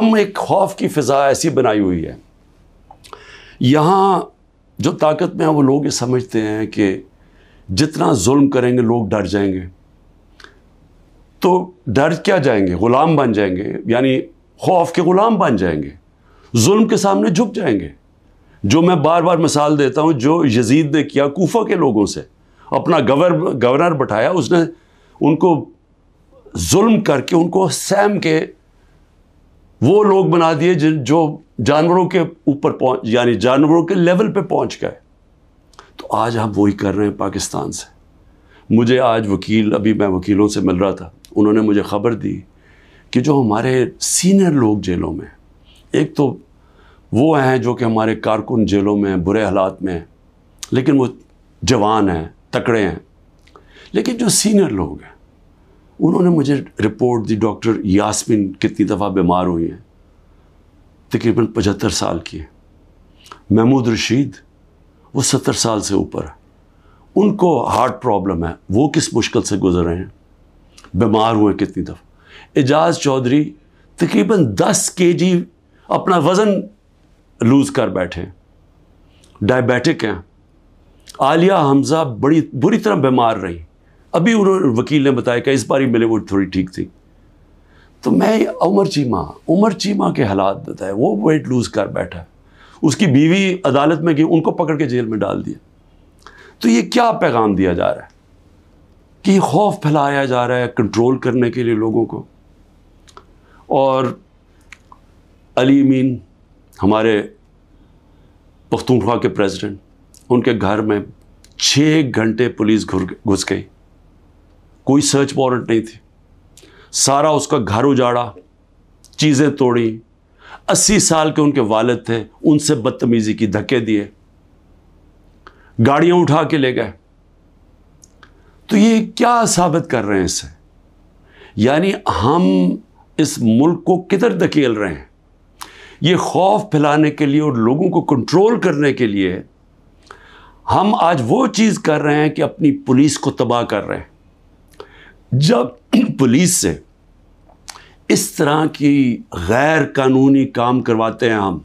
ہم ایک خوف کی فضا ایسی بنائی ہوئی ہے یہاں، جو طاقت میں ہیں وہ لوگ یہ سمجھتے ہیں کہ جتنا ظلم کریں گے لوگ ڈر جائیں گے، تو ڈر کیا جائیں گے، غلام بن جائیں گے، یعنی خوف کے غلام بن جائیں گے، ظلم کے سامنے جھک جائیں گے۔ جو میں بار بار مثال دیتا ہوں، جو یزید نے کیا کوفہ کے لوگوں سے، اپنا گورنر بٹھایا، اس نے ان کو ظلم کر کے ان کو سیم کے وہ لوگ بنا دیے جو جانوروں کے اوپر یعنی جانوروں کے لیول پہ پہنچ گئے۔ تو آج ہم وہی کر رہے ہیں پاکستان سے۔ مجھے آج ابھی میں وکیلوں سے مل رہا تھا، انہوں نے مجھے خبر دی کہ جو ہمارے سینئر لوگ جیلوں میں، ایک تو وہ ہیں جو کہ ہمارے کارکن جیلوں میں ہیں، برے حالات میں ہیں، لیکن وہ جوان ہیں، تکڑے ہیں، لیکن جو سینئر لوگ ہیں انہوں نے مجھے رپورٹ دی، ڈاکٹر یاسمین کتنی دفعہ بیمار ہوئی ہیں، تقریباً 75 سال کی ہیں، محمود رشید وہ 70 سال سے اوپر ہے، ان کو ہارٹ پرابلم ہے، وہ کس مشکل سے گزر رہے ہیں، بیمار ہوئے کتنی دفعہ۔ اعجاز چودھری تقریباً 10 kg اپنا وزن لوز کر بیٹھے ہیں، ڈائبیٹک ہیں۔ عالیہ حمزہ بڑی بری طرح بیمار رہی، ابھی وکیل نے بتایا کہ اس باری ملے وہ تھوڑی ٹھیک تھی۔ تو میں عمر چیمہ کے حالات بتائے، وہ ویٹ لوز کر بیٹھا ہے، اس کی بیوی عدالت میں گئی، ان کو پکڑ کے جیل میں ڈال دیا۔ تو یہ کیا پیغام دیا جا رہا ہے کہ یہ خوف پھیلایا جا رہا ہے کنٹرول کرنے کے لیے لوگوں کو۔ اور علی امین ہمارے پختونخوا کے پریزیڈنٹ، ان کے گھر میں 6 گھنٹے پولیس گھس گئی، کوئی سرچ وارنٹ نہیں تھی، سارا اس کا گھر اجاڑا، چیزیں توڑی۔ 80 سال کے ان کے والد تھے، ان سے بدتمیزی کی، دھکے دیے، گاڑیاں اٹھا کے لے گئے۔ تو یہ کیا ثابت کر رہے ہیں اس سے؟ یعنی ہم اس ملک کو کدھر دھکیل رہے ہیں؟ یہ خوف پھیلانے کے لیے اور لوگوں کو کنٹرول کرنے کے لیے ہم آج وہ چیز کر رہے ہیں کہ اپنی پولیس کو تباہ کر رہے ہیں۔ جب پولیس سے اس طرح کی غیر قانونی کام کرواتے ہیں ہم،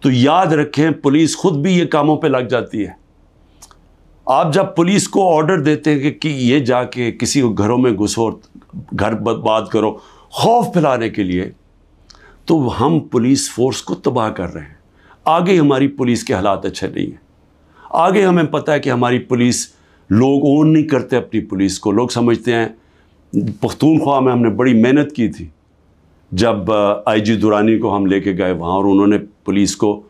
تو یاد رکھیں پولیس خود بھی یہ کاموں پہ لگ جاتی ہے۔ آپ جب پولیس کو آرڈر دیتے ہیں کہ یہ جا کے کسی گھروں میں گھسو، گھر برباد کرو، خوف پھیلانے کے لیے، تو ہم پولیس فورس کو تباہ کر رہے ہیں۔ آگے ہماری پولیس کے حالات اچھے نہیں ہیں، آگے ہمیں پتہ ہے کہ ہماری پولیس، لوگ اون نہیں کرتے اپنی پولیس کو، لوگ سمجھتے ہیں۔ پختونخوا میں ہم نے بڑی محنت کی تھی، جب آئی جی دورانی کو ہم لے کے گئے وہاں، اور انہوں نے پولیس کو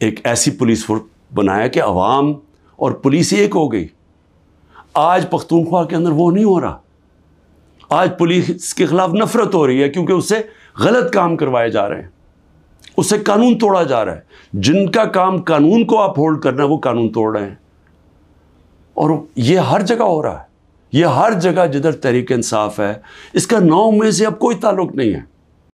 ایک ایسی پولیس فورس بنایا کہ عوام اور پولیس ایک ہو گئی۔ آج پختونخوا کے اندر وہ نہیں ہو رہا، آج پولیس کے خلاف نفرت ہو رہی ہے، کیونکہ اس سے غلط کام کروائے جا رہے ہیں، اس سے قانون توڑا جا رہا ہے۔ جن کا کام قانون کو اپ ہولڈ کرنا ہے وہ قانون توڑ رہے ہیں، اور یہ ہر جگہ ہو رہا ہے، یہ ہر جگہ جدھر تحریک انصاف ہے، اس کا 9 میں سے اب کوئی تعلق نہیں ہے۔